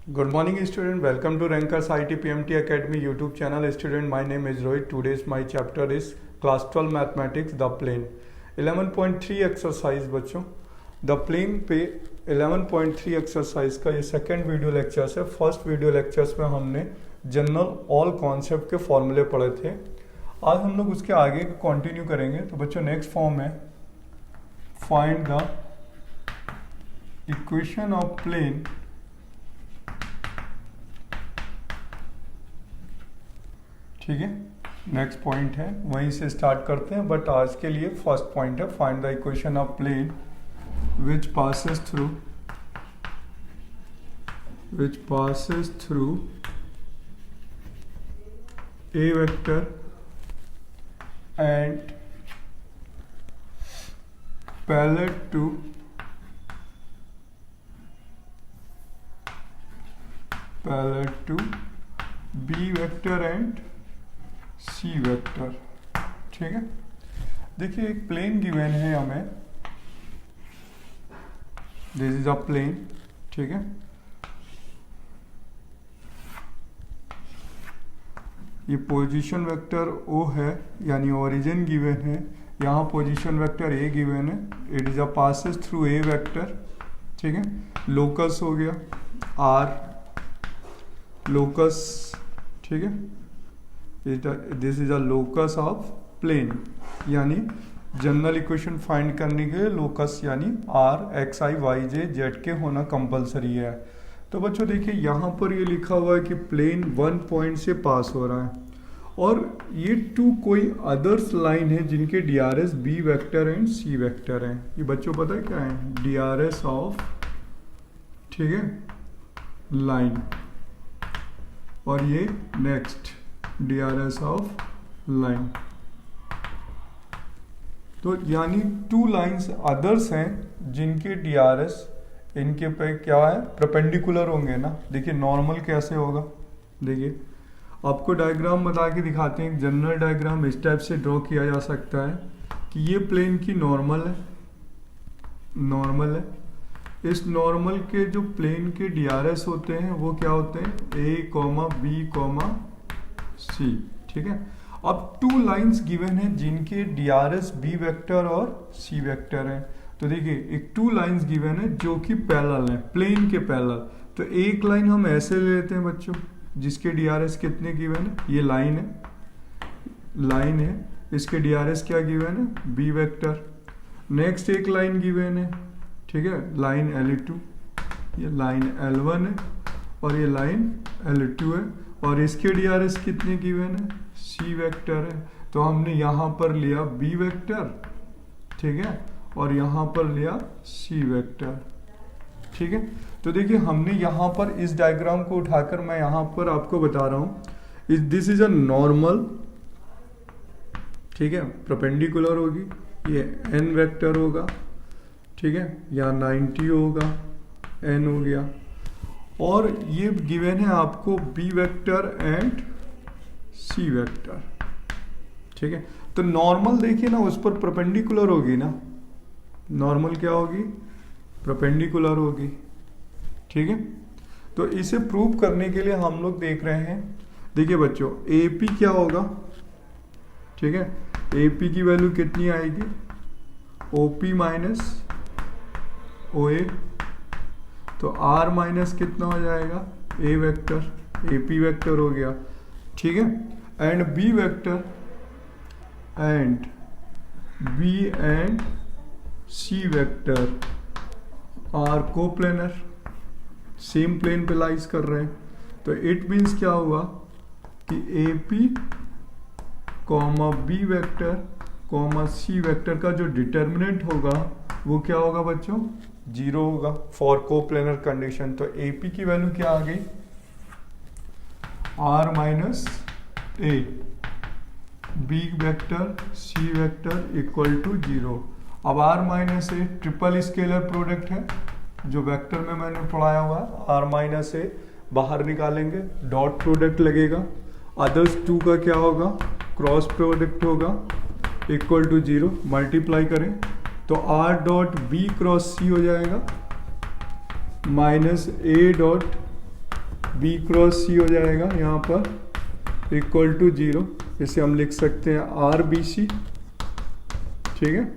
Good morning student, welcome to Rankers IT PMT Academy YouTube channel. Student, my name is Rohit. Today's my chapter is class 12 mathematics the plane 11.3 exercise बच्चों the plane पे 11.3 exercise का ये second video lectures है। First video lectures में हमने general all concept के फॉर्मूले पढ़े थे। आज हम लोग उसके आगे कंटिन्यू करेंगे। तो बच्चों नेक्स्ट फॉर्म है find the equation of plane ठीक है। नेक्स्ट पॉइंट है वहीं से स्टार्ट करते हैं, बट आज के लिए फर्स्ट पॉइंट है find the equation of plane which passes through A vector and parallel to B vector and C vector. ठीक है, देखिए एक प्लेन गिवन है हमें, दिस इज अ प्लेन। ठीक है, ये पोजीशन वेक्टर ओ है यानी ओरिजिन गिवन है, यहाँ पोजीशन वेक्टर ए गिवन है, it is a passes through A vector. ठीक है, लोकस हो गया आर लोकस। ठीक है, this is a locus of plane, यानी जनरल इक्वेशन फाइंड करने के लिए लोकस यानी R X I Y J Z के होना कंपलसरी है। तो बच्चों देखिए यहाँ पर ये लिखा हुआ है कि प्लेन 1 पॉइंट से पास हो रहा है और ये टू कोई अदर्स लाइन है जिनके DRs B vector and C vector हैं। ये बच्चों पता है क्या है? डीआरएस ऑफ, ठीक है, लाइन, और ये नेक्स्ट डीआरएस ऑफ लाइन। तो यानी टू लाइंस अदर्स हैं जिनके डीआरएस इनके पे क्या है? परपेंडिकुलर होंगे ना। देखिए नॉर्मल कैसे होगा, देखिए आपको डायग्राम बता के दिखाते हैं। जनरल डायग्राम इस टाइप से ड्रॉ किया जा सकता है कि ये प्लेन की नॉर्मल है। इस नॉर्मल के जो प्लेन के डीआरएस होते हैं वो क्या होते हैं? ए कॉमा बी कॉमा सी। ठीक है, अब टू लाइंस गिवन है जिनके डीआरएस बी वेक्टर और सी वेक्टर हैं। तो देखिए एक टू लाइंस गिवन है जो कि पैरेलल है, प्लेन के पैरेलल। तो एक लाइन हम ऐसे ले लेते हैं बच्चों जिसके डीआरएस कितने गिवन है? ये लाइन है, इसके डीआरएस क्या गिवन है? B vector. नेक्स्ट एक लाइन गिवन है, ठीक है, लाइन L2, ये लाइन L1 है और ये लाइन L2 है, और इसके डीआरएस कितने गिवन है? सी वेक्टर है। तो हमने यहाँ पर लिया बी वेक्टर, ठीक है, और यहाँ पर लिया सी वेक्टर। ठीक है, तो देखिए हमने यहाँ पर इस डायग्राम को उठाकर मैं यहाँ पर आपको बता रहा हूँ दिस इज अ नॉर्मल। ठीक है, परपेंडिकुलर होगी, ये एन वेक्टर होगा, ठीक है, या 90 होगा, एन हो गया, और ये गिवन है आपको B vector and C vector. ठीक है, तो नॉर्मल देखिए ना उस पर परपेंडिकुलर होगी ना, नॉर्मल क्या होगी? परपेंडिकुलर होगी। ठीक है, तो इसे प्रूव करने के लिए हम लोग देख रहे हैं, देखिए बच्चों AP क्या होगा? ठीक है, AP की वैल्यू कितनी आएगी? OP माइनस OA, तो R माइनस कितना हो जाएगा? A वेक्टर, AP वेक्टर हो गया। ठीक है, and B vector and B and C vector are coplanar, same plane पे लाइज कर रहे हैं। तो इट मीन्स क्या हुआ कि AP comma B vector comma C vector का जो डिटर्मिनेंट होगा वो क्या होगा बच्चों? 0 होगा फॉर कोप्लेनर कंडीशन। तो AP की वैल्यू क्या आ गई? R minus A, B vector C vector equal to 0। अब R minus A triple scalar product है जो वेक्टर में मैंने पढ़ाया हुआ है। R माइनस A बाहर निकालेंगे, डॉट प्रोडक्ट लगेगा, अदर्स 2 का क्या होगा? क्रॉस प्रोडक्ट होगा, इक्वल टू 0। मल्टीप्लाई करें तो R dot B cross C हो जाएगा minus A dot B cross C हो जाएगा यहाँ पर इक्वल टू 0। इसे हम लिख सकते हैं आर बी सी, ठीक है,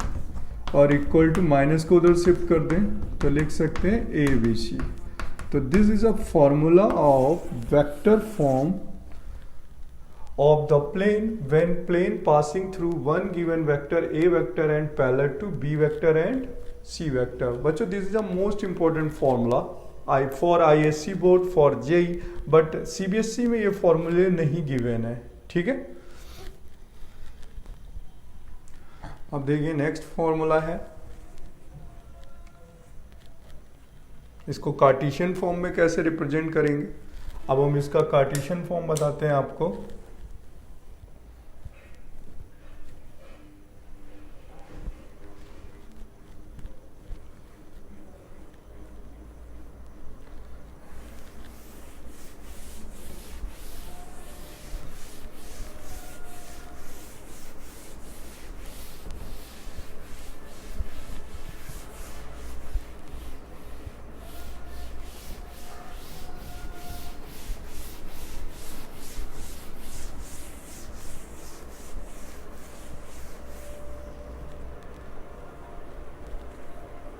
और इक्वल टू माइनस को उधर शिफ्ट कर दें तो लिख सकते हैं ए बी सी। तो this is a formula of vector form of the plane when plane passing through one given vector A vector and parallel to B vector and C vector। बच्चों this is a most important formula for ISC board for JEE, but CBSE में ये फॉर्मूले नहीं given है, ठीक है। अब देखिए नेक्स्ट फॉर्मूला है, इसको कार्टेशियन फॉर्म में कैसे रिप्रेजेंट करेंगे। अब हम इसका कार्टेशियन फॉर्म बताते हैं आपको।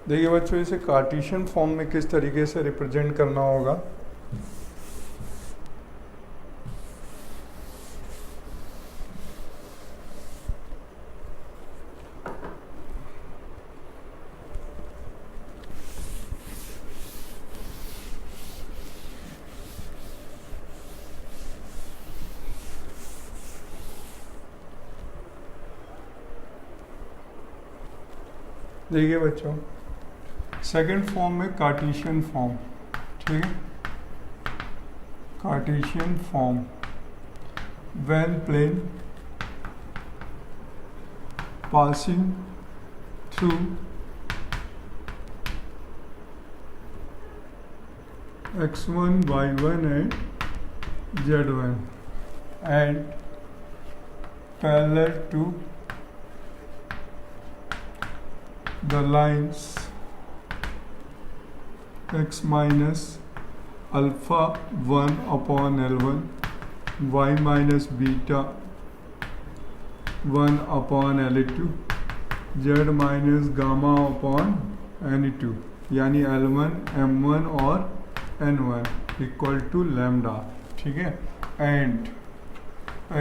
देखिए बच्चों, इसे कार्टेशियन फॉर्म में किस तरीके से रिप्रेजेंट करना होगा। देखिए बच्चों, सेकेंड फॉर्म में कार्टेशियन फॉर्म, ठीक है, Cartesian form when plane passing through x1 y1 and z1 and parallel to the lines x minus alpha 1 upon L1, y minus beta 1 upon L2, z minus gamma upon N2, यानी L1, M1 और N1 equal to lambda, ठीक है, and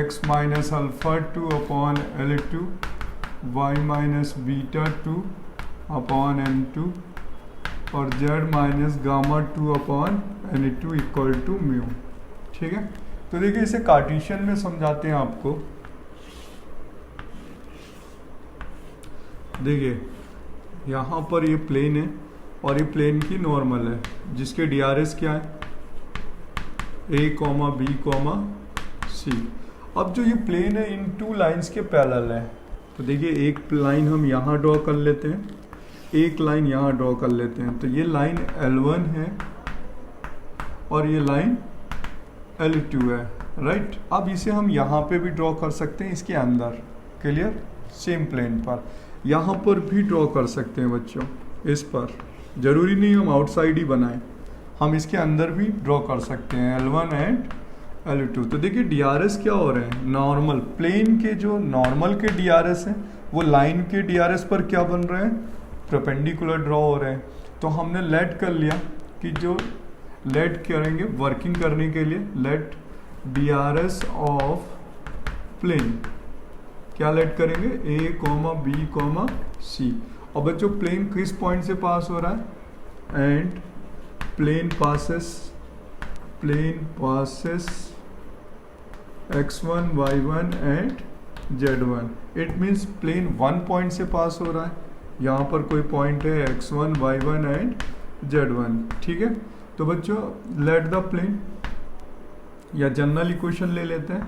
x minus alpha 2 upon L2, y minus beta 2 upon N2 और z minus gamma 2 upon N2 equal to mu, ठीक है। तो देखिए इसे कार्टेशियन में समझाते हैं आपको। देखिए यहाँ पर ये प्लेन है और ये प्लेन की नॉर्मल है जिसके DRS क्या है, A, B, C। अब जो ये प्लेन है इन टू लाइंस के पैरेलल है, तो देखिए एक लाइन हम यहाँ ड्रॉ कर लेते हैं, एक लाइन यहाँ ड्रॉ कर लेते हैं। तो ये लाइन L1 है और ये लाइन L2 है, राइट। अब इसे हम यहाँ पे भी ड्रॉ कर सकते हैं इसके अंदर, क्लियर, सेम प्लेन पर। यहाँ पर भी ड्रॉ कर सकते हैं बच्चों, इस पर जरूरी नहीं हम आउटसाइड ही बनाएं, हम इसके अंदर भी ड्रॉ कर सकते हैं L1 एंड L2। तो देखिए DRS क्या हो रहे हैं, नॉर्मल प्लेन के जो नॉर्मल के DRS हैं वो लाइन के DRS पर क्या बन रहे हैं, परपेंडिकुलर ड्रॉ हो रहे हैं। तो हमने लेट कर लिया कि जो लेट करेंगे वर्किंग करने के लिए, लेट DRS ऑफ प्लेन क्या लेट करेंगे, A, B, C। और बच्चों प्लेन किस पॉइंट से पास हो रहा है, and plane passes x1 y1 and z1। It means plane one point से पास हो रहा है, यहाँ पर कोई पॉइंट है x1 y1 एंड z1, ठीक है। तो बच्चों लेट द प्लेन, या जनरल इक्वेशन ले लेते हैं,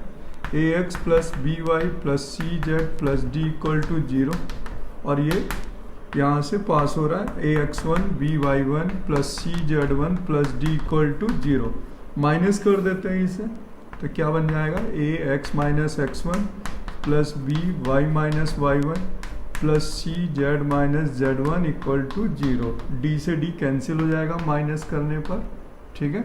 ax plus by plus cz plus d equal to 0, और ये यहाँ से पास हो रहा है ax1 by1 plus cz1 plus d equal to 0। Minus कर देते हैं इसे, तो क्या बन जाएगा, ax minus x1 plus by minus y1 plus cz minus z1 equal to 0। d से d कैंसिल हो जाएगा माइनस करने पर, ठीक है।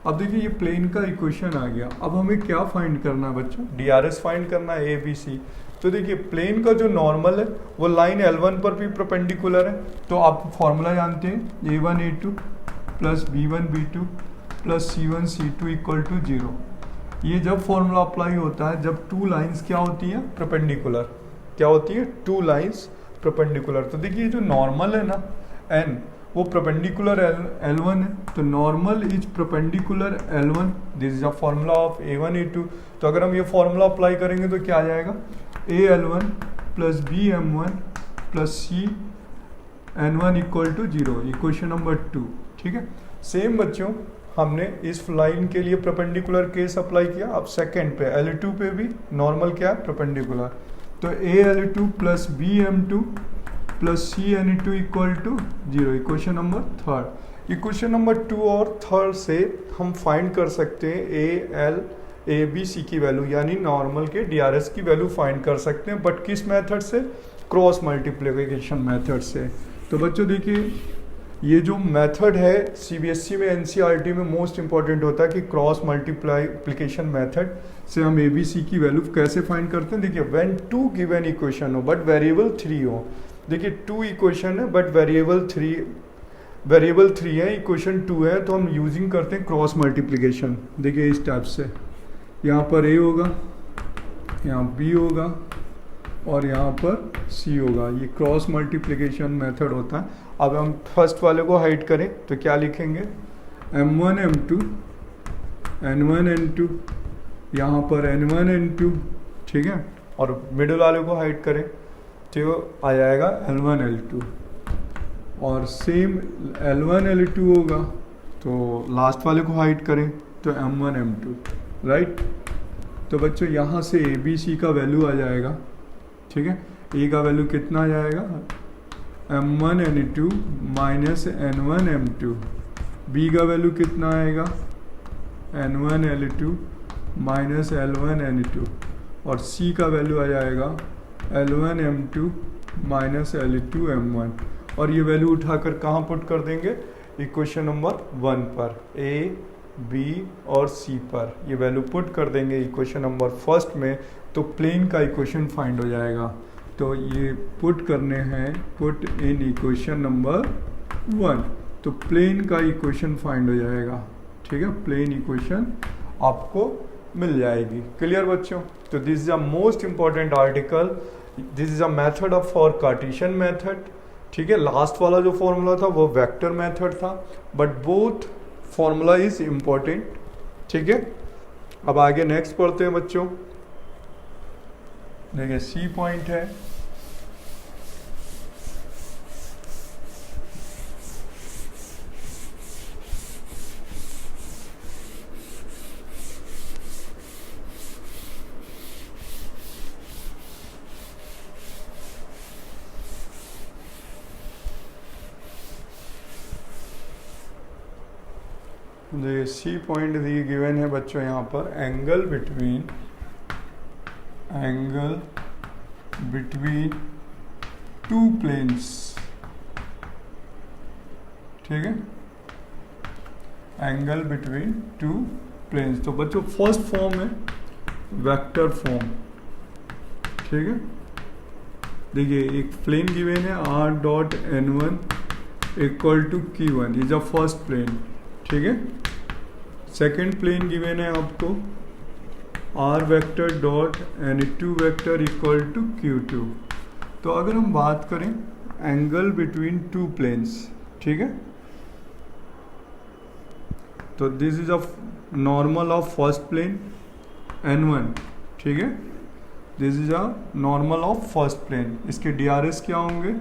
अब देखिए ये प्लेन का इक्वेशन आ गया। अब हमें क्या फाइंड करना है बच्चों? डीआरएस फाइंड करना है, ए बी सी। तो देखिए प्लेन का जो नॉर्मल है वो लाइन L1 पर भी परपेंडिकुलर है, तो आप फॉर्मूला जानते हैं A1 A2 plus B1 B2 plus C1 C2 equal to 0। ये जब फॉर्मूला अप्लाई होता है जब टू लाइंस क्या होती हैं? परपेंडिकुलर। क्या होती है? Two lines perpendicular. तो देखिए जो नॉर्मल है ना n, वो परपेंडिकुलर L1 है, तो normal is perpendicular L1। This is a formula of A1 A2। तो अगर हम ये फॉर्मूला अप्लाई करेंगे तो क्या आ जाएगा? AL1 plus BM1 plus CN1 equal to 0, equation number 2। ठीक है। सेम बच्चों हमने इस लाइन के लिए परपेंडिकुलर केस अप्लाई किया। अब सेकंड पे L2 पे भी नॉर्मल क्या है? परपेंडिकुलर। तो AL2 plus BM2 plus CN2 equal to 0, equation number 3। Equation number 2 और 3 से हम फाइंड कर सकते हैं ABC की वैल्यू, यानी नॉर्मल के DRS की वैल्यू फाइंड कर सकते हैं, बट किस मेथड से? क्रॉस मल्टीप्लिकेशन मेथड से। तो बच्चों देखिए ये जो मेथड है CBSE में NCERT में मोस्ट इंपॉर्टेंट होता है कि क्रॉस मल्टीप्लिकेशन मेथड से हम ABC की वैल्यू कैसे फाइंड करते हैं। देखिए व्हेन टू गिवन इक्वेशन हो बट वेरिएबल 3 हो। देखिए टू इक्वेशन है बट वेरिएबल 3 है, इक्वेशन 2 है, तो हम यूजिंग करते हैं क्रॉस मल्टीप्लिकेशन। देखिए इस टाइप से यहाँ पर A होगा, यहाँ B होगा और यहाँ पर C होगा। ये क्रॉस मल्टीप्लिकेशन मेथड होता है। अब हम फर्स्ट वाले को हाइड करें तो क्या लिखेंगे? M1 M2 N1 N2, यहाँ पर N1 N2। ठीक है। और मिडिल वाले को हाइड करें तो आ जाएगा L1 L2, और सेम L1 L2 होगा तो लास्ट वाले को हाइड करें तो M1 M2, राइट। तो बच्चों यहाँ से ABC का वैल्यू आ जाएगा। ठीक है। A का वैल्यू कितना आ जाएगा? M1 N2 minus N1 M2। B का वैल्यू कितना आएगा? N1 L2 minus L1 N2। और C का वैल्यू आ जाएगा L1 M2 minus L2 M1। और ये वैल्यू उठाकर कहाँ पुट कर देंगे? इक्वेशन नंबर 1 पर, A, B और C पर ये वैल्यू पुट कर देंगे इक्वेशन नंबर फर्स्ट में, तो प्लेन का इक्वेशन फाइंड हो जाएगा। तो ये पुट करने हैं, पुट इन इक्वेशन नंबर 1, तो प्लेन का इक्वेशन फाइंड हो जाएगा। ठीक है। प्लेन इक्वेशन आपको मिल जाएगी। क्लियर बच्चों? तो this is a most important article, this is a method of for Cartesian method. ठीक है। लास्ट वाला जो फॉर्मूला था वो वेक्टर मेथड था, but both formula is important. ठीक है। अब आगे नेक्स्ट पढ़ते हैं बच्चों। देखिए C पॉइंट है, C पॉइंट दी गिवन है बच्चों यहाँ पर एंगल बिटवीन टू प्लेन्स। ठीक है। Angle between two planes. तो बच्चों फर्स्ट फॉर्म है वेक्टर फॉर्म। ठीक है। देखिए एक प्लेन गिवन है R.N1 equal to Q1 is a first plane. ठीक है। सेकेंड प्लेन गिवन है आपको R vector dot N2 vector equal to Q2। तो अगर हम बात करें एंगल बिटवीन टू प्लेन्स, ठीक है, तो this is a normal of first plane N1। ठीक है। This is a normal of first plane. इसके DRS क्या होंगे?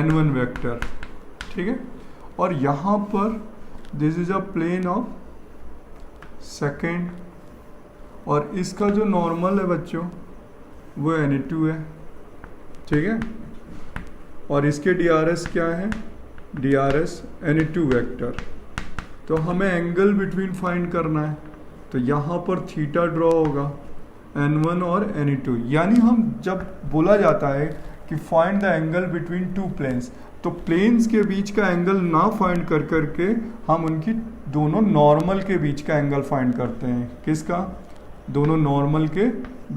N1 vector. ठीक है। और यहाँ पर this is a plane of second, और इसका जो नॉर्मल है बच्चों वो N2 है। ठीक है। और इसके DRS क्या है? DRS N2 vector. तो हमें एंगल बिटवीन फाइंड करना है, तो यहाँ पर थीटा ड्रॉ होगा N1 और N2। यानी हम जब बोला जाता है कि find the angle between two planes, तो प्लेन्स के बीच का एंगल ना फाइंड कर करके हम उनकी दोनों नॉर्मल के बीच का एंगल फाइंड करते हैं। किसका? दोनों नॉर्मल के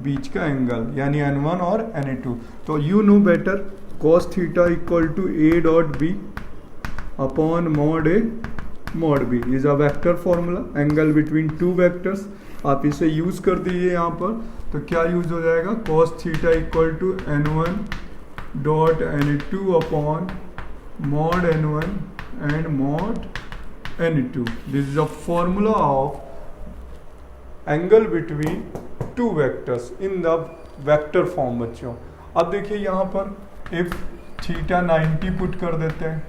बीच का एंगल, यानी N1 और Na2। तो you know better cos theta equal to A dot B upon mod A mod B is a vector formula, angle between two vectors. आप इसे यूज कर दीजिए यहाँ पर, तो क्या यूज हो जाएगा? cos theta equal to N1 dot Na2 upon mod N1 and mod Na2। This is a formula of angle between two vectors in the vector form बच्चों। अब देखिए यहाँ पर इफ थीटा 90 पुट कर देते हैं,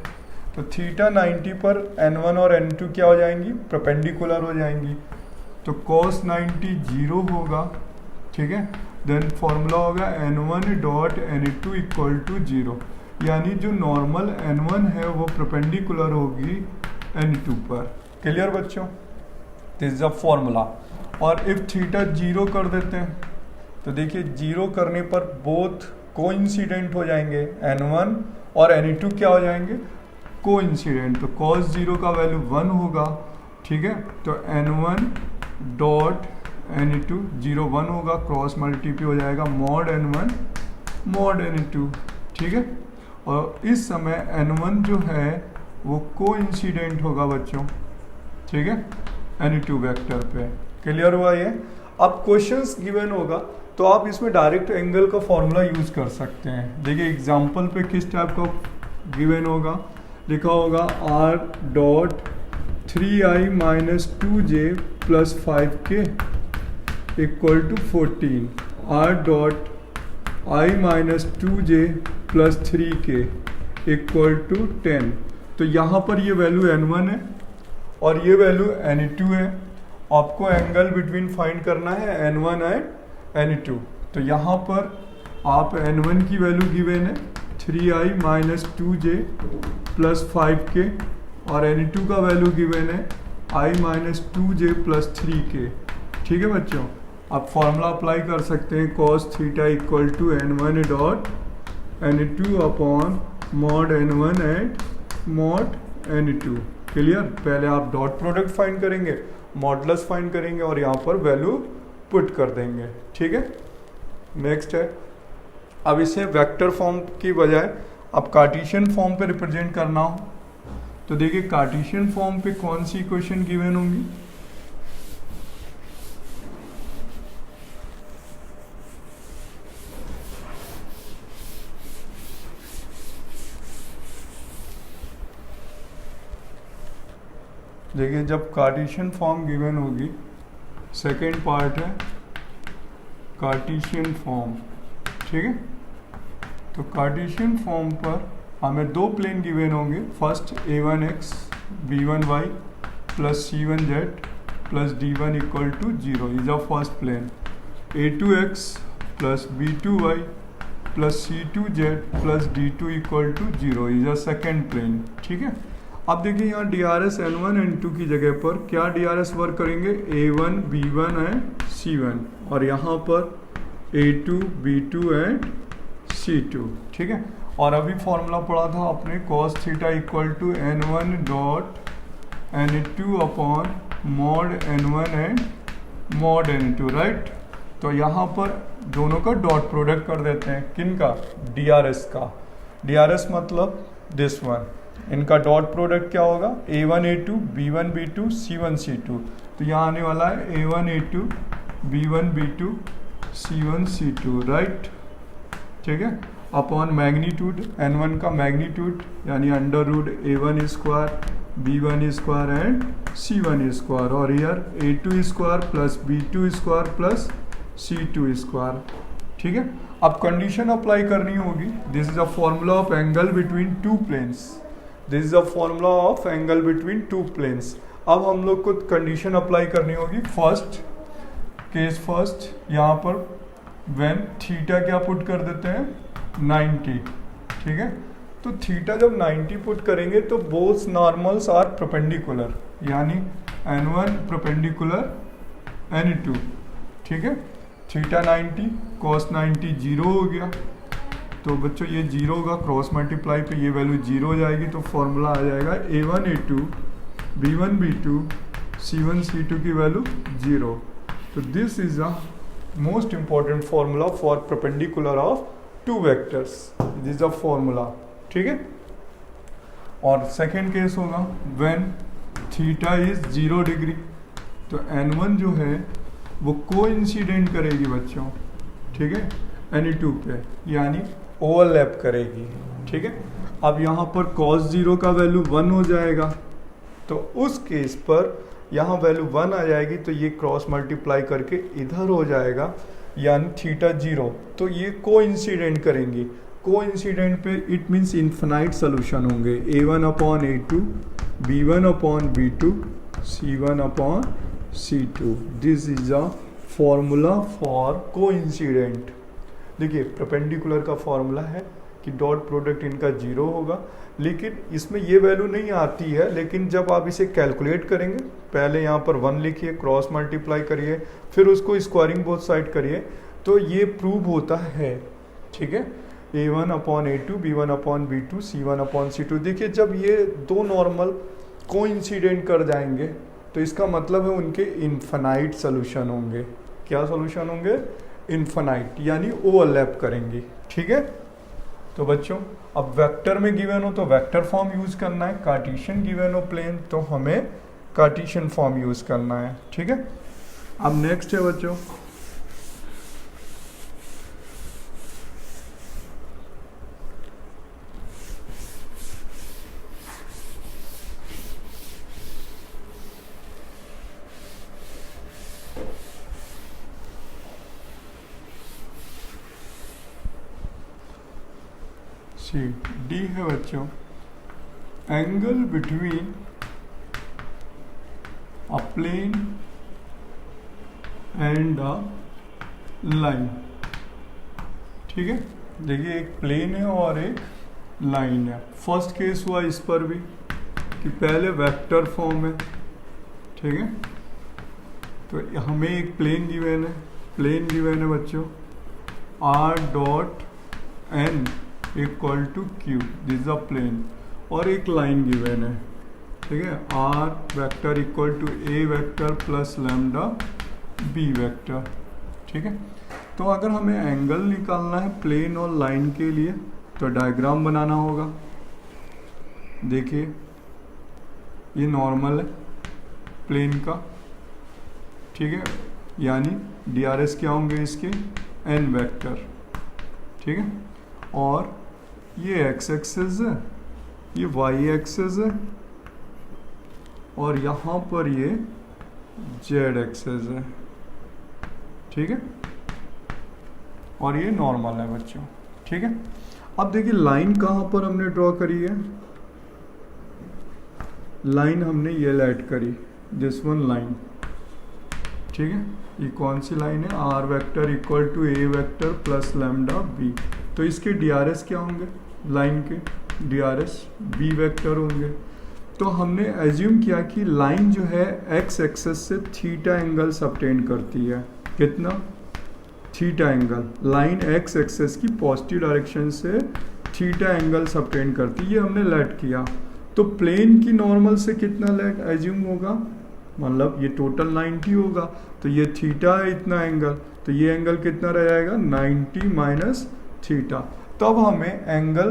तो थीटा 90 पर N1 और N2 क्या हो जाएंगी? परपेंडिकुलर हो जाएंगी। तो cos 90 जीरो होगा, ठीक है। देन फॉर्मूला होगा N1 dot Na2 equal to zero, यानी जो नॉर्मल N1 है वो परपेंडिकुलर होगी N2 पर। क्लियर बच्चों? This is a formula. और इफ थीटा जीरो कर देते हैं, तो देखिए जीरो करने पर बोथ कोइंसिडेंट हो जाएंगे, N1 और Na2 क्या हो जाएंगे? कोइंसिडेंट। तो cos जीरो का वैल्यू 1 होगा, ठीक है। तो N1 डॉट Na2 जीरो 1 होगा, क्रॉस मल्टीप्लाई हो जाएगा mod N1 mod Na2, ठीक है। और इस समय N1 जो है वो कोइंसिडेंट होगा बच्चों, ठीक है, Na2 वेक्टर पे। क्लियर हुआ ये? अब क्वेश्चंस गिवन होगा तो आप इसमें डायरेक्ट एंगल का फॉर्मूला यूज कर सकते हैं। देखिए एग्जांपल पे किस टाइप का गिवन होगा, लिखा होगा r dot 3i minus 2j plus 5k equal to 14, r dot i minus 2j plus 3k equal to 10। तो यहाँ पर ये वैल्यू N1 है और ये वैल्यू Na2 है। आपको एंगल बिटवीन फाइंड करना है N1 एंड Na2। तो यहाँ पर आप N1 की वैल्यू गिवन है 3i minus 2j plus 5k और Na2 का वैल्यू गिवन है i minus 2j plus 3k, ठीक है बच्चों। आप फॉर्मूला अप्लाई कर सकते हैं cos theta equal to N1 dot Na2 upon mod N1 and mod Na2। Clear? पहले आप डॉट प्रोडक्ट फाइंड करेंगे, मॉडुलस फाइंड करेंगे और यहाँ पर वैल्यू पुट कर देंगे, ठीक है। नेक्स्ट है, अब इसे वेक्टर फॉर्म की बजाय अब कार्टेशियन फॉर्म पे रिप्रेजेंट करना हो, तो देखिए कार्टेशियन फॉर्म पे कौन सी इक्वेशन गिवन होंगी? देखिए जब कार्टेशियन फॉर्म गिवन होगी, सेकेंड पार्ट है कार्टेशियन फॉर्म, ठीक है। तो कार्टेशियन फॉर्म पर हमें दो प्लेन गिवन होंगे, first a1x b1y plus c1z plus d1 equal to 0 is a first plane, a2x plus b2y plus c2z plus d2 equal to 0 is a second plane, ठीक है। अब देखिए यहाँ DRS N1 N2 की जगह पर क्या DRS वर्क करेंगे? A1 B1 एंड C1 और यहाँ पर A2 B2 एंड C2, ठीक है। और अभी फॉर्मूला पढ़ा था आपने cos theta equal to N1 dot Na2 upon mod N1 and mod Na2, right. तो यहाँ पर दोनों का डॉट प्रोडक्ट कर देते हैं, किन का? DRS का। DRS मतलब दिस वन, इनका डॉट प्रोडक्ट क्या होगा? A1 A2 B1 B2 C1 C2। तो यहाँ आने वाला है A1 A2 B1 B2 C1 C2, right, ठीक है। अपॉन मैग्नीट्यूड N1 का मैग्नीट्यूड यानी under root A1 square B1 square and C1 square और ईयर A2 square plus B2 square plus C2 square, ठीक है। अब कंडीशन अप्लाई करनी होगी। This is a formula of angle between two planes, this is a formula of angle between two planes. अब हम लोग को कंडीशन अप्लाई करनी होगी। फर्स्ट केस फर्स्ट, यहाँ पर व्हेन थीटा क्या पुट कर देते हैं? 90, ठीक है। तो थीटा जब 90 पुट करेंगे तो बोथ नॉर्मल्स आर परपेंडिकुलर, यानी N1 परपेंडिकुलर N2, ठीक है। थीटा 90 cos 90 जीरो हो गया, तो बच्चों ये जीरो होगा, क्रॉस मल्टीप्लाई पे ये वैल्यू जीरो हो जाएगी, तो फॉर्मूला आ जाएगा A1 A2 B1 B2 C1 C2 की वैल्यू 0। तो this is a most important formula for perpendicular of two vectors, this is a formula, ठीक है। और सेकेंड केस होगा व्हेन थीटा इज 0 डिग्री, तो N1 जो है वो कोइंसिडेंट करेगी बच्चों, ठीक है, N2 पे, यानी ओवरलैप करेगी, ठीक है। अब यहाँ पर cos 0 का वैल्यू 1 हो जाएगा, तो उस केस पर यहाँ वैल्यू 1 आ जाएगी, तो ये क्रॉस मल्टीप्लाई करके इधर हो जाएगा, यानी थीटा 0, तो ये कोइंसिडेंट करेंगी। कोइंसिडेंट पे इट मीन्स इन्फिनाइट सोल्यूशन होंगे, A1 upon A2, B1 upon B2, C1 upon C2। This is a formula for coincident. देखिए परपेंडिकुलर का फॉर्मूला है कि डॉट प्रोडक्ट इनका 0 होगा, लेकिन इसमें ये वैल्यू नहीं आती है, लेकिन जब आप इसे कैलकुलेट करेंगे, पहले यहाँ पर 1 लिखिए, क्रॉस मल्टीप्लाई करिए, फिर उसको स्क्वायरिंग बोथ साइड करिए, तो ये प्रूव होता है, ठीक है। A1 upon A2, B1 upon B2, C1 upon C2। देखिए जब ये दो नॉर्मल कोइंसिडेंट कर जाएंगे, तो इसका मतलब है उनके इन्फिनाइट सोल्यूशन होंगे। क्या सोल्यूशन होंगे? इन्फिनाइट, यानी ओवरलैप करेंगी, ठीक है। तो बच्चों अब वेक्टर में गिवन हो तो वेक्टर फॉर्म यूज करना है, कार्टेशियन गिवन हो प्लेन तो हमें कार्टेशियन फॉर्म यूज करना है, ठीक है। अब नेक्स्ट है बच्चों डी है बच्चों, angle between a plane and a line, ठीक है। देखिए एक प्लेन है और एक लाइन है। फर्स्ट केस हुआ इस पर भी कि पहले वेक्टर फॉर्म है, ठीक है। तो हमें एक प्लेन गिवन है, प्लेन गिवन है बच्चों r dot n equal to Q, this is a plane, और एक लाइन गिवन है, ठीक है, r vector equal to a vector plus lambda b vector, ठीक है। तो अगर हमें एंगल निकालना है प्लेन और लाइन के लिए तो डायग्राम बनाना होगा। देखिए ये नॉर्मल है प्लेन का, ठीक है, यानी DRS क्या होंगे इसके n वेक्टर, ठीक है। और ये x एक्सिस है, ये y एक्सिस है, और यहाँ पर ये z एक्सिस है, ठीक है, और ये नॉर्मल है बच्चों, ठीक है। अब देखिए लाइन कहाँ पर हमने ड्रॉ करी है, लाइन हमने ये लाइट करी, दिस वन लाइन, ठीक है। ये कौन सी लाइन है? r vector equal to a vector plus lambda b। तो इसके DRS क्या होंगे? लाइन के DRS b वेक्टर होंगे। तो हमने एज्यूम किया कि लाइन जो है x एक्सेस से थीटा एंगल सबटेंड करती है। कितना? Theta angle. Line x axis की पॉजिटिव डायरेक्शन से थीटा एंगल सबटेंड करती है, ये हमने लेट किया। तो प्लेन की नॉर्मल से कितना लेट एज्यूम होगा? मतलब ये टोटल 90 होगा, तो ये थीटा है इतना एंगल, तो ये एंगल कितना रह जाएगा? 90 माइनस थीटा। तब हमें एंगल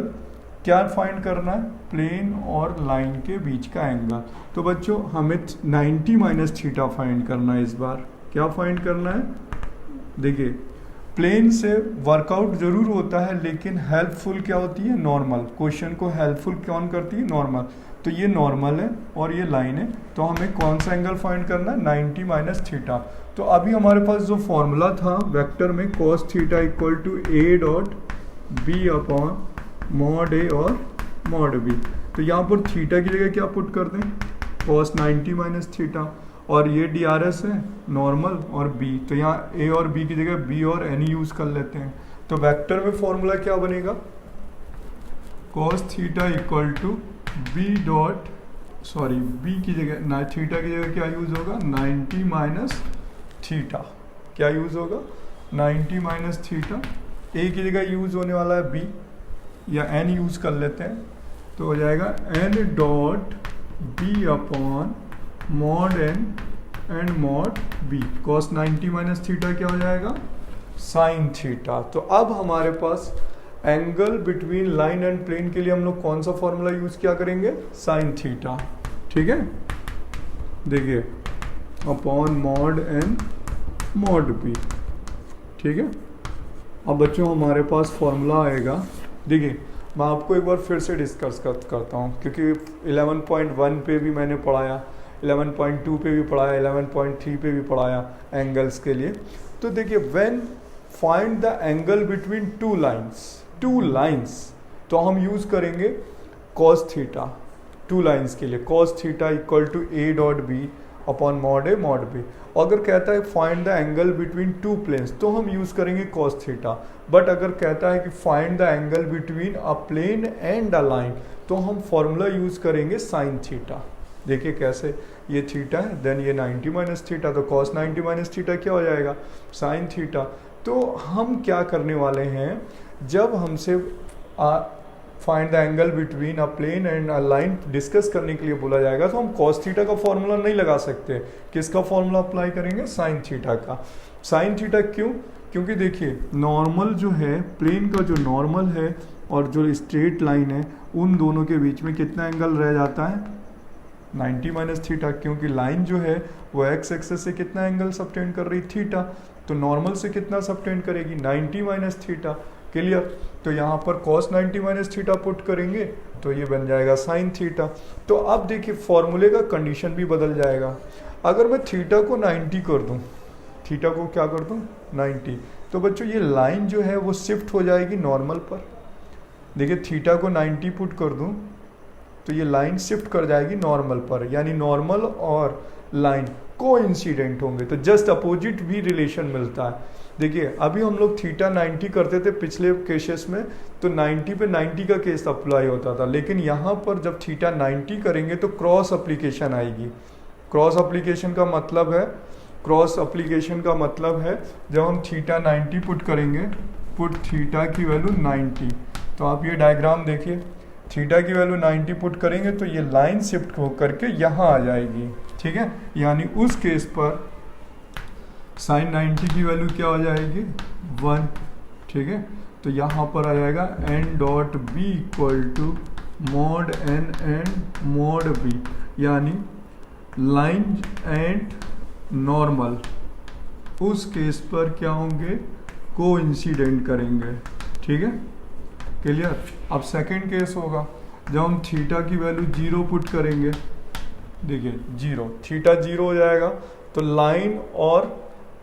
क्या फाइंड करना है? प्लेन और लाइन के बीच का एंगल। तो बच्चों हमें 90 माइनस थीटा फाइंड करना है। इस बार क्या फाइंड करना है? देखिए प्लेन से वर्कआउट जरूर होता है, लेकिन हेल्पफुल क्या होती है? नॉर्मल। क्वेश्चन को हेल्पफुल कौन करती है? नॉर्मल। तो ये नॉर्मल है और ये लाइन है, तो हमें कौन सा एंगल फाइंड करना है? 90 माइनस थीटा। तो अभी हमारे पास जो फॉर्मूला था वेक्टर में cos theta equal to a dot b upon mod a और मॉड b। तो यहाँ पर थीटा की जगह क्या पुट कर दें? cos 90 माइनस थीटा, और ये DRS है नॉर्मल और b, तो यहाँ a और b की जगह b और n यूज कर लेते हैं। तो वेक्टर में फॉर्मूला क्या बनेगा? cos theta equal to b dot b की जगह थीटा की जगह क्या यूज होगा? 90 माइनस थीटा। क्या यूज होगा? 90 माइनस थीटा। a की जगह यूज होने वाला है b, या n यूज कर लेते हैं, तो हो जाएगा n dot b upon mod N and mod B. Cos 90 minus theta क्या हो जाएगा, साइन थीटा। तो अब हमारे पास angle between line and plane के लिए हम लोग कौन सा फॉर्मूला यूज किया करेंगे, साइन थीटा। ठीक है, देखिए upon mod N mod B. ठीक है, अब बच्चों हमारे पास फॉर्मूला आएगा, देखिए मैं आपको एक बार फिर से डिस्कस करता हूँ, क्योंकि 11.1 पे भी मैंने पढ़ाया, 11.2 पे भी पढ़ाया, 11.3 पे भी पढ़ाया एंगल्स के लिए। तो देखिए when find the angle between two lines, तो हम यूज करेंगे कॉस थीटा। टू लाइंस के लिए cos theta equal to A dot B upon mod A mod B. अगर कहता है find the angle between two planes, तो हम यूज करेंगे कॉस थीटा। बट अगर कहता है कि find the angle between a plane and a line, तो हम फॉर्मूला यूज करेंगे साइन थीटा। देखिए कैसे, ये थीटा है, देन ये 90 माइनस थीटा, तो कॉस 90 माइनस थीटा क्या हो जाएगा, साइन थीटा। तो हम क्या करने वाले हैं, जब हमसे find the angle between a plane and a line discuss करने के लिए बोला जाएगा, तो हम कॉस थीटा का फॉर्मूला नहीं लगा सकते। किसका फॉर्मूला अप्लाई करेंगे, साइन थीटा का। साइन थीटा क्यों, क्योंकि देखिए नॉर्मल जो है, प्लेन का जो नॉर्मल है और जो स्ट्रेट लाइन है, उन दोनों के बीच में कितना एंगल रह जाता है, 90 माइनस थीटा। क्योंकि लाइन जो है वो एक्स एक्सेस से कितना एंगल सबटेंड कर रही, थीटा। तो नॉर्मल से कितना सबटेंड करेगी, 90 माइनस थीटा। क्लियर। तो यहाँ पर cos 90 माइनस थीटा पुट करेंगे तो ये बन जाएगा साइन थीटा। तो अब देखिए फॉर्मूले का कंडीशन भी बदल जाएगा। अगर मैं थीटा को 90 कर दूँ, थीटा को क्या कर दूँ 90, तो बच्चों ये लाइन जो है वो शिफ्ट हो जाएगी नॉर्मल पर। देखिए थीटा को 90 पुट कर दूँ तो ये लाइन शिफ्ट कर जाएगी नॉर्मल पर, यानी नॉर्मल और लाइन कोइंसिडेंट होंगे, तो जस्ट अपोजिट भी रिलेशन मिलता है। देखिए अभी हम लोग थीटा 90 करते थे पिछले केसेस में, तो 90 पे 90 का केस अप्लाई होता था, लेकिन यहाँ पर जब थीटा 90 करेंगे तो क्रॉस एप्लीकेशन आएगी। क्रॉस एप्लीकेशन का मतलब है, क्रॉस एप्लीकेशन का मतलब है जब हम थीटा 90 पुट करेंगे, पुट थीटा की वैल्यू 90, तो आप ये डायग्राम देखिए, थीटा की वैल्यू 90 पुट करेंगे तो ये लाइन शिफ्ट हो करके यहाँ आ जाएगी। ठीक है, यानी उस केस पर साइन 90 की वैल्यू क्या हो जाएगी 1। ठीक है, तो यहाँ पर आ जाएगा N dot B equal to mod N and mod B, यानी लाइन एंड नॉर्मल उस केस पर क्या होंगे, कोइंसिडेंट करेंगे। ठीक है, क्लियर। अब सेकंड केस होगा जब हम थीटा की वैल्यू 0 पुट करेंगे, देखिए 0, थीटा 0 हो जाएगा तो लाइन और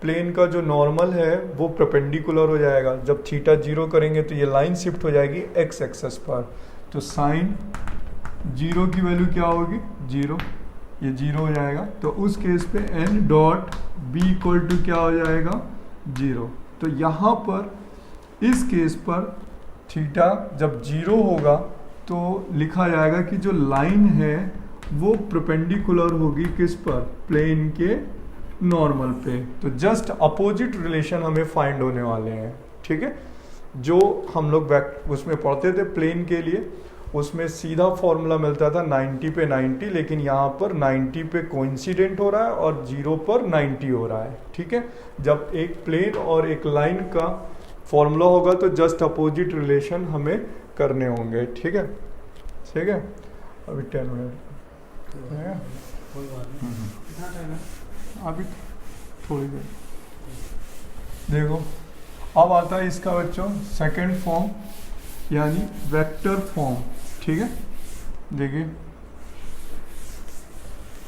प्लेन का जो नॉर्मल है वो परपेंडिकुलर हो जाएगा। जब थीटा 0 करेंगे तो ये लाइन शिफ्ट हो जाएगी एक्स एक्सेस पर, तो साइन 0 की वैल्यू क्या होगी 0, ये 0 हो जाएगा। तो उस केस पे N dot B equal to क्या हो जाएगा 0। तो यहाँ पर इस केस पर थीटा जब 0 होगा तो लिखा जाएगा कि जो लाइन है वो परपेंडिकुलर होगी किस पर, प्लेन के नॉर्मल पे। तो जस्ट अपोजिट रिलेशन हमें फाइंड होने वाले हैं। ठीक है, जो हम लोग उसमें पढ़ते थे प्लेन के लिए, उसमें सीधा फॉर्मूला मिलता था 90 पे 90, लेकिन यहाँ पर 90 पे कोइंसिडेंट हो रहा है और 0 पर 90 हो रहा है। ठीक है, जब एक प्लेन और एक लाइन का फॉर्मूला होगा तो जस्ट अपोजिट रिलेशन हमें करने होंगे। ठीक है, ठीक है, अभी 10 मिनट अभी थोड़ी देर। देखो अब आता है इसका बच्चों सेकंड फॉर्म, यानी वेक्टर फॉर्म। ठीक है, देखिए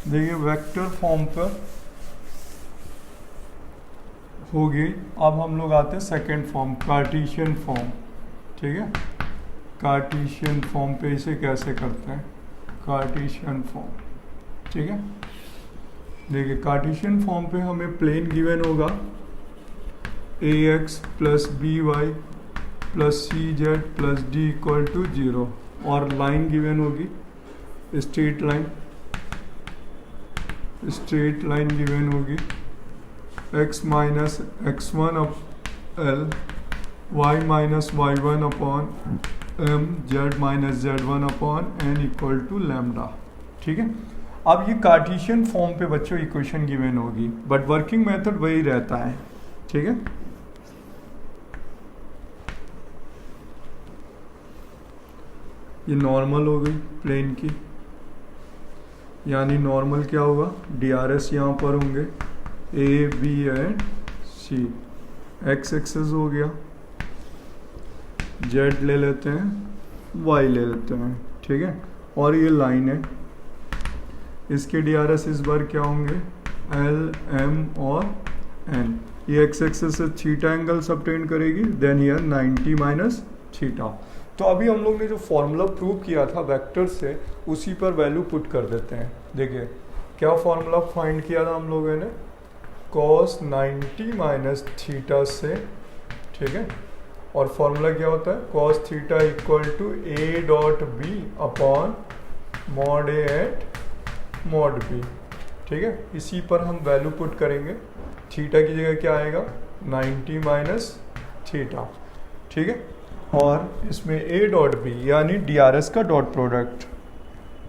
देखिए वेक्टर फॉर्म पर हो गई। अब हम लोग आते हैं सेकंड फॉर्म, कार्टेशियन फॉर्म। ठीक है, कार्टेशियन फॉर्म पे इसे कैसे करते हैं, कार्टेशियन फॉर्म। ठीक है, देखिए कार्टेशियन फॉर्म पे हमें प्लेन गिवन होगा ax plus B Y plus C Z plus D equal to 0, और लाइन गिवन होगी स्ट्रेट लाइन गिवन होगी x minus x1 L y minus y1 upon m z minus z1 upon n equal to lambda. ठीक है, अब ये Cartesian form पे बच्चों equation given होगी, बट वर्किंग मेथड वही रहता है, ठीक है। ये नॉर्मल हो गई प्लेन की, यानी नॉर्मल क्या होगा, DRS यहाँ पर होंगे A, B and C। X axis हो गया, Z ले लेते हैं, Y ले लेते हैं, ठीक है। और ये लाइन है, इसके DRS इस बार क्या होंगे, L, M और N। ये एक्स एक्सेस से थीटा एंगल सबटेंड करेगी, देन हियर 90 माइनस थीटा। तो अभी हम लोग ने जो फॉर्मूला प्रूव किया था वेक्टर से, उसी पर वैल्यू पुट कर देते हैं। देखिए क्या फॉर्मूला फाइंड किया था हम लोगों ने, cos 90 माइनस थीटा से, ठीक है। और फॉर्मूला क्या होता है, cos theta equal to A dot B upon mod A at mod B, ठीक है। इसी पर हम वैल्यू पुट करेंगे, थीटा की जगह क्या आएगा 90 माइनस थीटा, ठीक है। और इसमें A डॉट B यानी DRS का डॉट प्रोडक्ट,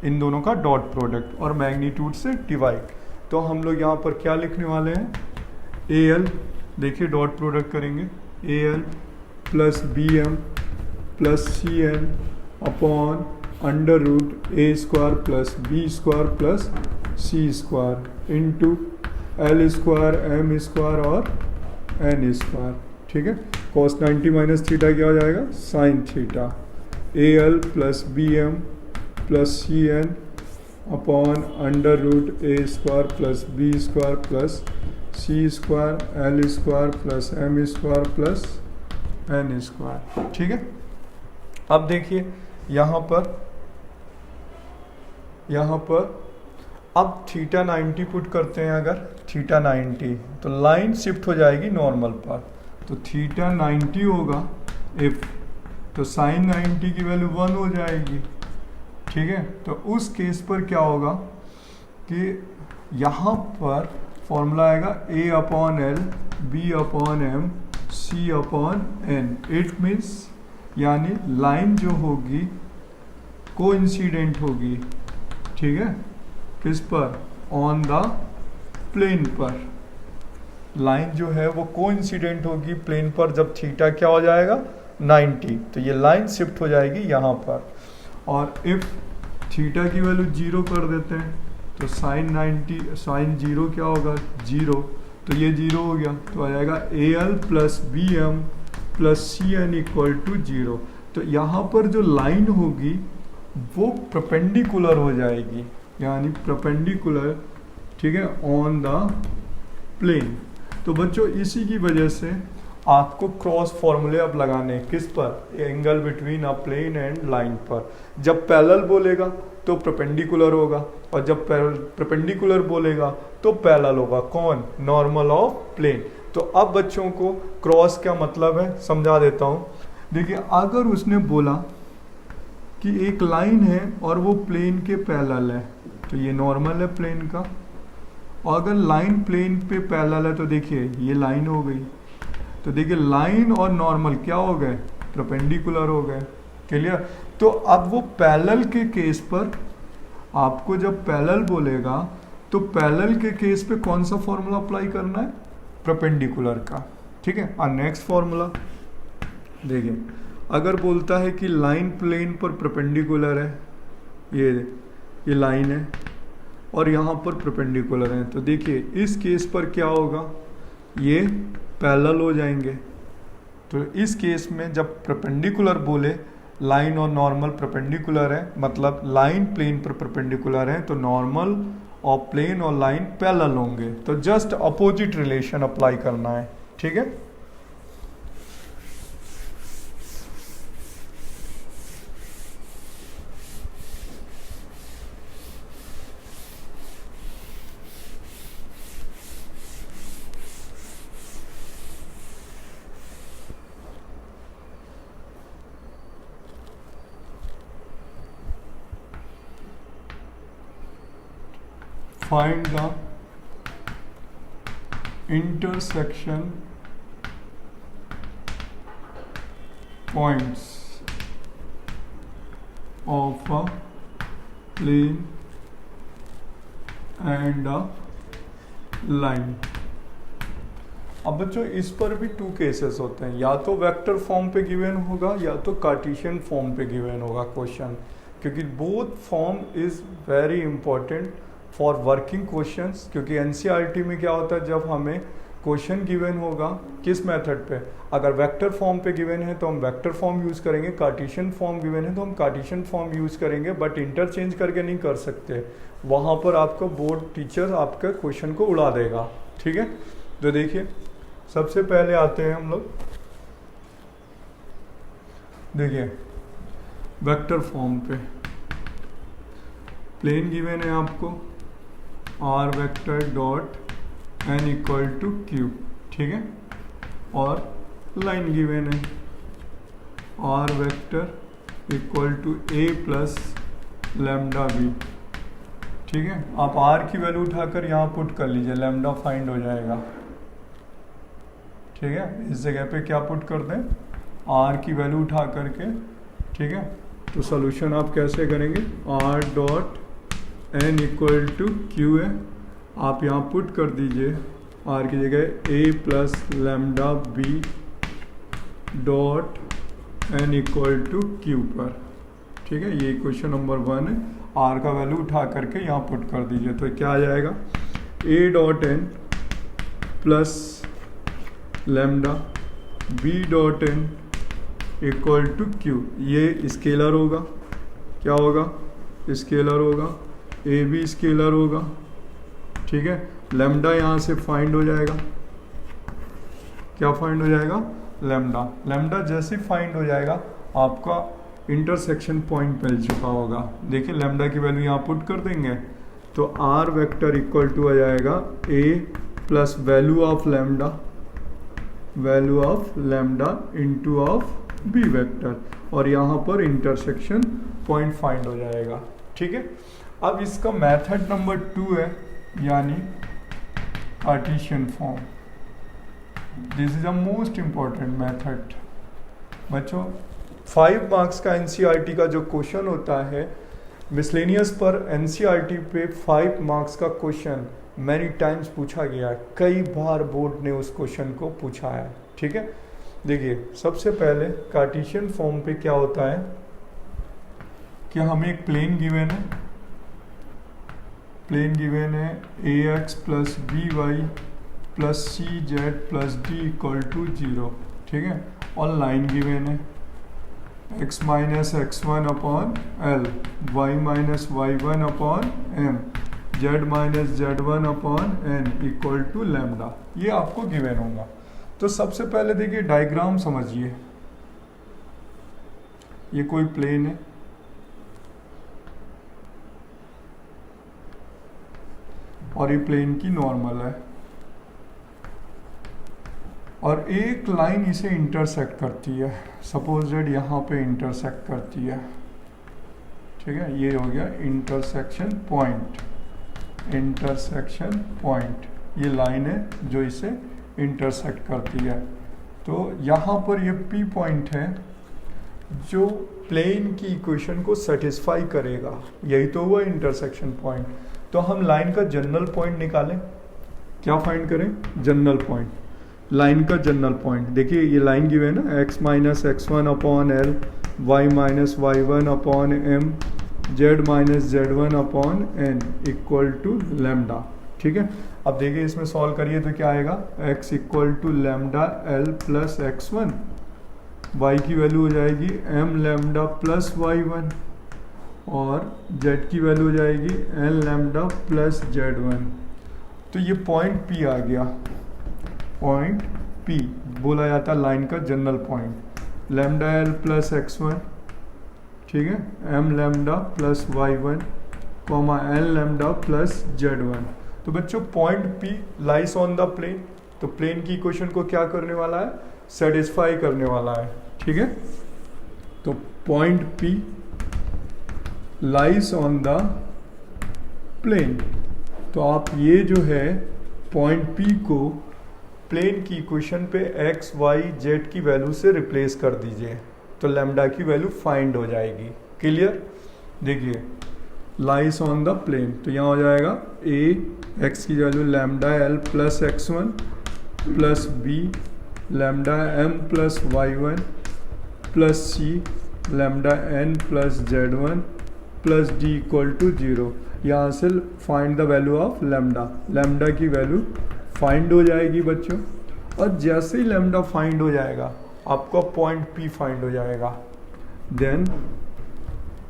इन दोनों का डॉट प्रोडक्ट और मैग्नीट्यूड से डिवाइड। तो हम लोग यहाँ पर क्या लिखने वाले हैं, AL, देखिए डॉट प्रोडक्ट करेंगे, AL plus BM plus CN upon under root A square plus B square plus C square into L square M square और N स्क्वायर, ठीक है। cos 90 माइनस थीटा क्या हो जाएगा, sine theta. AL plus BM plus CN upon under root A square plus B square plus C square L square plus M square plus N square, ठीक है। अब देखिए यहाँ पर अब थीटा 90 पुट करते हैं, अगर थीटा 90 तो लाइन शिफ्ट हो जाएगी नॉर्मल पर, तो थीटा 90 होगा इफ, तो साइन 90 की वैल्यू 1 हो जाएगी, ठीक है। तो उस केस पर क्या होगा कि यहाँ पर फॉर्मूला आएगा A upon L, B upon M, C upon N। It means यानी लाइन जो होगी कोइंसिडेंट होगी, ठीक है, किस पर, ऑन द प्लेन पर। लाइन जो है वो कोइंसिडेंट होगी प्लेन पर जब थीटा क्या हो जाएगा 90, तो ये लाइन शिफ्ट हो जाएगी यहाँ पर। और इफ थीटा की वैल्यू 0 कर देते हैं तो साइन 90 साइन 0 क्या होगा 0, तो ये 0 हो गया, तो आ जाएगा AL plus BM plus CN equal to 0। तो यहाँ पर जो लाइन होगी वो परपेंडिकुलर हो जाएगी, यानी परपेंडिकुलर, ठीक है, ऑन द प्लेन। तो बच्चों इसी की वजह से आपको क्रॉस फॉर्मूले अब लगाने किस पर, angle between a plane and line पर। जब पैरेलल बोलेगा तो परपेंडिकुलर होगा, और जब परपेंडिकुलर बोलेगा तो पैरेलल होगा, कौन, नॉर्मल ऑफ प्लेन। तो अब बच्चों को क्रॉस क्या मतलब है समझा देता हूँ। देखिए अगर उसने बोला कि एक लाइन है और वो प्लेन के पैरेलल है, तो ये नॉर्मल है प्लेन का। और अगर लाइन प्लेन पे पैरेलल है तो देखिए ये लाइन हो गई, तो देखिए लाइन और नॉर्मल क्या हो गए, परपेंडिकुलर हो गए, क्लियर। तो अब वो पैरेलल के केस पर आपको जब पैरेलल बोलेगा तो पैरेलल के केस पे कौन सा फॉर्मूला अप्लाई करना है, परपेंडिकुलर का, ठीक है। और नेक्स्ट फॉर्मूला देखिए, अगर बोलता है कि लाइन प्लेन पर परपेंडिकुलर है, ये लाइन है और यहाँ पर परपेंडिकुलर है, तो देखिए इस केस पर क्या होगा, ये पैरेलल हो जाएंगे। तो इस केस में जब परपेंडिकुलर बोले, लाइन और नॉर्मल परपेंडिकुलर है, मतलब लाइन प्लेन पर परपेंडिकुलर है, तो नॉर्मल और प्लेन और लाइन पैरेलल होंगे, तो जस्ट अपोजिट रिलेशन अप्लाई करना है, ठीक है। Find the intersection points of a plane and a line. अब बच्चों इस पर भी टू केसेस होते हैं, या तो वेक्टर फॉर्म पे गिवन होगा या तो कार्टेशियन फॉर्म पे गिवन होगा क्वेश्चन, क्योंकि both form is very important for working questions. क्योंकि एनसीईआरटी में क्या होता है, जब हमें क्वेश्चन गिवन होगा किस मेथड पे, अगर वेक्टर फॉर्म पे गिवन है तो हम वेक्टर फॉर्म यूज़ करेंगे, कार्टेशियन फॉर्म गिवन है तो हम कार्टेशियन फॉर्म यूज़ करेंगे, बट इंटरचेंज करके नहीं कर सकते, वहाँ पर आपका बोर्ड टीचर आपका क्वेश्चन को उड़ा देगा। ठीक है, तो देखिए सबसे पहले आते हैं हम लोग, देखिए वेक्टर फॉर्म पे प्लेन गिवन है आपको R vector dot N equal to Q, ठीक है, और लाइन गिवन है R vector equal to A plus lambda B. ठीक है, आप आर की वैल्यू उठाकर यहाँ पुट कर लीजिए, लैम्डा फाइंड हो जाएगा। ठीक है, इस जगह पे क्या पुट कर दें, आर की वैल्यू उठा करके। ठीक है, तो सोल्यूशन आप कैसे करेंगे, R dot N equal to Q है, आप यहाँ पुट कर दीजिए आर की जगह A plus lambda B dot N equal to Q पर। ठीक है, ये क्वेश्चन नंबर 1 है, आर का वैल्यू उठा करके यहाँ पुट कर दीजिए, तो क्या आ जाएगा, A dot N plus lambda B dot N equal to Q, ये स्केलर होगा, क्या होगा, स्केलर होगा, ए भी स्केलर होगा। ठीक है, लैम्डा यहाँ से फाइंड हो जाएगा, क्या फाइंड हो जाएगा, लैम्डा। लैम्डा जैसे फाइंड हो जाएगा आपका इंटरसेक्शन पॉइंट मिल चुका होगा। देखिए लैम्डा की वैल्यू यहाँ पुट कर देंगे तो आर वेक्टर इक्वल टू आ जाएगा A plus value of lambda into of B vector, और यहाँ पर इंटरसेक्शन पॉइंट फाइंड हो जाएगा। ठीक है, अब इसका मेथड नंबर 2 है, यानी Cartesian form. This is a most important method. बच्चों 5 मार्क्स का एनसीईआरटी का जो क्वेश्चन होता है मिसलेनियस पर, एनसीईआरटी पे 5 मार्क्स का क्वेश्चन मैनी टाइम्स पूछा गया है, कई बार बोर्ड ने उस क्वेश्चन को पूछा है। ठीक है, देखिए सबसे पहले कार्टेशियन फॉर्म पे क्या होता है कि हमें एक प्लेन गिवन है A X plus B Y plus C Z plus D equal to 0। ठीक है, और लाइन गिवन है x minus x1 upon L, y minus y1 upon m, z minus z1 upon n equal to lambda, ये आपको given होगा। तो सबसे पहले देखिए डायग्राम समझिए, ये कोई प्लेन है, और ये प्लेन की नॉर्मल है, और एक लाइन इसे इंटरसेक्ट करती है, सपोज दैट यहाँ पे इंटरसेक्ट करती है। ठीक है, ये हो गया इंटरसेक्शन पॉइंट, ये लाइन है जो इसे इंटरसेक्ट करती है। तो यहाँ पर ये P पॉइंट है जो प्लेन की इक्वेशन को सेटिस्फाई करेगा, यही तो हुआ इंटरसेक्शन पॉइंट। तो हम लाइन का जनरल पॉइंट निकालें, क्या फाइंड करें, जनरल पॉइंट, लाइन का जनरल पॉइंट। देखिए ये लाइन गिवन है ना, x minus x1 upon L, Y minus y1 upon m, z minus z1 upon n equal to lambda. ठीक है, अब देखिए इसमें सॉल्व करिए तो क्या आएगा, x equal to lambda L plus x1, y की वैल्यू हो जाएगी m लैम्डा प्लस y1, और z की वैल्यू हो जाएगी n लैम्डा प्लस z1। तो ये पॉइंट P आ गया, पॉइंट P बोला जाता है लाइन का general point, lambda L plus x1, ठीक है, m lambda plus y1 comma n lambda plus z1। तो बच्चों point P lies on the plane, तो प्लेन की इक्वेशन को क्या करने वाला है, सेटिस्फाई करने वाला है। ठीक है, तो point P lies on the plane, तो आप ये जो है पॉइंट P को प्लेन की इक्वेशन पे x, y, z की वैल्यू से रिप्लेस कर दीजिए, तो लैम्डा की वैल्यू फाइंड हो जाएगी। क्लियर, देखिए लाइस ऑन द प्लेन, तो यहाँ हो जाएगा ए एक्स की value lambda L plus x1 plus B lambda M plus y1 प्लस C lambda N plus z1 plus D equal to 0। यहाँ से find the value of lambda, lambda की value find हो जाएगी बच्चों। और जैसे ही लैम्डा फाइंड हो जाएगा आपका पॉइंट पी फाइंड हो जाएगा। देन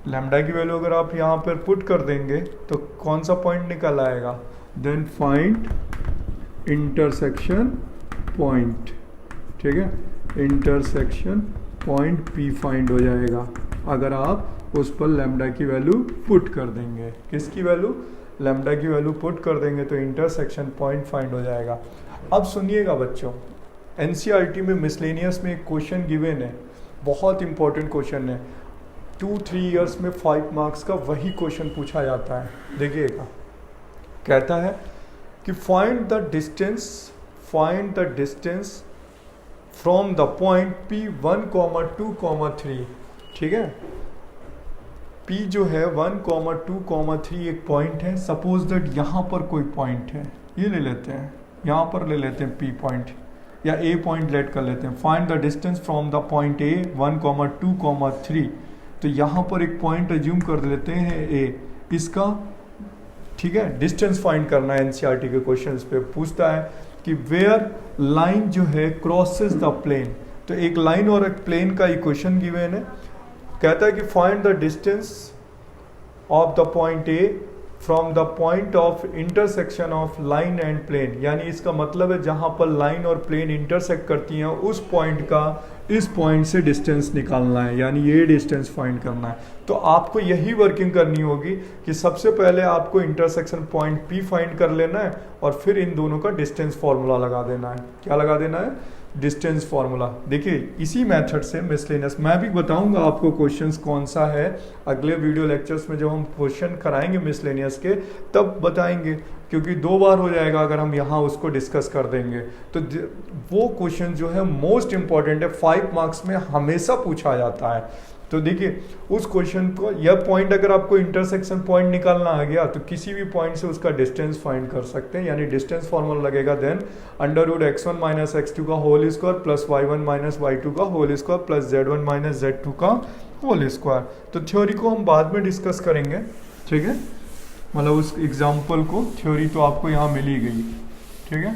लैम्डा की वैल्यू अगर आप यहाँ पर पुट कर देंगे तो कौन सा पॉइंट निकल आएगा, देन फाइंड इंटरसेक्शन पॉइंट, ठीक है, इंटरसेक्शन पॉइंट पी फाइंड हो जाएगा अगर आप उस पर लैम्डा की वैल्यू पुट कर देंगे। किसकी वैल्यू, लैम्डा की वैल्यू पुट कर देंगे तो इंटरसेक्शन पॉइंट फाइंड हो जाएगा। अब सुनिएगा बच्चों, एनसीईआरटी में मिसलेनियस में एक क्वेश्चन गिवन है, बहुत इंपॉर्टेंट क्वेश्चन है, 2-3 ईयर्स में 5 मार्क्स का वही क्वेश्चन पूछा जाता है। देखिएगा, कहता है कि find the distance from the point P1, 2, 3, ठीक है। P जो है 1, 2, 3 एक पॉइंट है। सपोज दैट यहाँ पर कोई पॉइंट है, ये ले लेते हैं, यहाँ पर ले लेते हैं P पॉइंट या A पॉइंट लेट कर लेते हैं। Find the distance from the point A 1, 2, 3, तो यहाँ पर एक पॉइंट एज्यूम कर लेते हैं A, इसका ठीक है डिस्टेंस फाइंड करना है। एनसीईआरटी के क्वेश्चंस पे पूछता है कि वेयर लाइन जो है क्रॉसेस द प्लेन, तो एक लाइन और एक प्लेन का इक्वेशन गिवन है। कहता है कि find the distance of the point A from the point of intersection of line and plane, यानी इसका मतलब है जहां पर लाइन और प्लेन इंटरसेक्ट करती हैं उस पॉइंट का इस पॉइंट से डिस्टेंस निकालना है, यानी ये डिस्टेंस फाइंड करना है। तो आपको यही वर्किंग करनी होगी कि सबसे पहले आपको इंटरसेक्शन पॉइंट पी फाइंड कर लेना है और फिर इन दोनों का डिस्टेंस फॉर्मूला लगा देना है। क्या लगा देना है, डिस्टेंस फॉर्मूला। देखिए इसी मेथड से मिसलेनियस मैं भी बताऊंगा आपको क्वेश्चंस कौन सा है, अगले वीडियो लेक्चर्स में जब हम क्वेश्चन कराएंगे मिसलेनियस के तब बताएंगे, क्योंकि 2 बार हो जाएगा अगर हम यहाँ उसको डिस्कस कर देंगे। तो वो क्वेश्चन जो है मोस्ट इंपॉर्टेंट है, 5 मार्क्स में हमेशा पूछा जाता है। तो देखिए उस क्वेश्चन को, यह पॉइंट अगर आपको इंटरसेक्शन पॉइंट निकालना आ गया तो किसी भी पॉइंट से उसका डिस्टेंस फाइंड कर सकते हैं, यानी डिस्टेंस फॉर्मूला लगेगा देन √x1 - x2 का whole square plus y1 - y2 का whole square plus z1 - z2 का होल स्क्वायर। तो थ्योरी को हम बाद में डिस्कस करेंगे, ठीक है, मतलब उस एग्जाम्पल को, थ्योरी तो आपको यहाँ मिल ही गई, ठीक है।